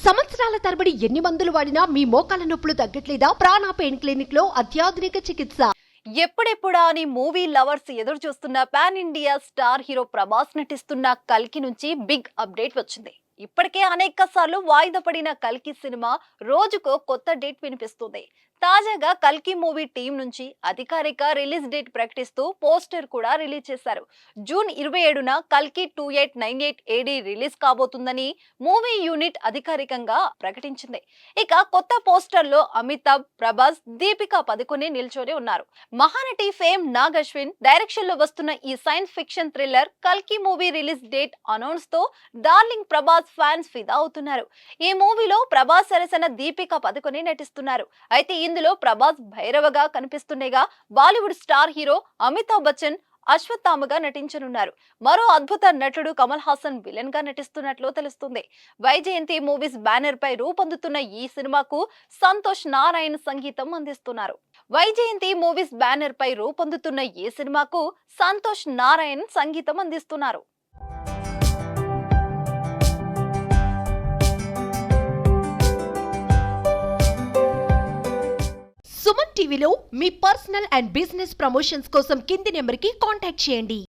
సంవత్సరాల తరబడి ఎన్ని మందులు వాడినా మీ మోకాల నొప్పులు తగ్గట్లేదా? ప్రాణ పెయిన్ క్లినిక్ లో అత్యాధునిక చికిత్స. ఎప్పుడెప్పుడా అని మూవీ లవర్స్ ఎదురు చూస్తున్న pan India star hero Prabhas నటిస్తున్న కల్కి నుంచి బిగ్ అప్డేట్ వచ్చింది. ఇప్పటికే అనేక సార్లు వాయిదా పడిన కల్కి సినిమా రోజుకో కొత్త డేట్ వినిపిస్తుంది. తాజాగా కల్కి మూవీ టీం నుంచి అధికారిక రిలీజ్ డేట్ ప్రకటిస్తూ పోస్టర్ కూడా రిలీజ్ చేశారు. జూన్ 27న కల్కి 2898 AD రిలీజ్ కాబోతుందని మూవీ యూనిట్ అధికారికంగా ప్రకటించింది. ఇక కొత్త పోస్టర్ లో అమితాబ్, ప్రభాస్, దీపికా పదుకొనే నిల్చొని ఉన్నారు. మహానటి ఫేమ్ నాగ్ అశ్విన్ డైరెక్షన్ లో వస్తున్న ఈ సైన్స్ ఫిక్షన్ థ్రిల్లర్ కల్కి మూవీ రిలీజ్ డేట్ అనౌన్స్ తో డార్లింగ్ ప్రభాస్ ఫ్యాన్స్ ఫిదా అవుతున్నారు. ఈ మూవీలో ప్రభాస్ సరసన దీపికా పదుకొనే నటిస్తున్నారు. అయితే ఇందులో ప్రభాస్ భైరవగా కనిపిస్తుండగా బాలీవుడ్ స్టార్ హీరో అమితాబ్ బచ్చన్ అశ్వత్థామగా నటించనున్నారు. మరో అద్భుత నటుడు కమల్ హాసన్ విలన్ గా నటిస్తున్నట్లు తెలుస్తుంది. వైజయంతి మూవీస్ బ్యానర్ పై రూపొందుతున్న ఈ సినిమాకు సంతోష్ నారాయణ్ సంగీతం అందిస్తున్నారు. వైజయంతి మూవీస్ బ్యానర్ పై రూపొందుతున్న ఈ సినిమాకు సంతోష్ నారాయణ్ సంగీతం అందిస్తున్నారు. సుమన్ టీవీలో మీ పర్సనల్ అండ్ బిజినెస్ ప్రమోషన్స్ కోసం కింది నెంబర్కి కాంటాక్ట్ చేయండి.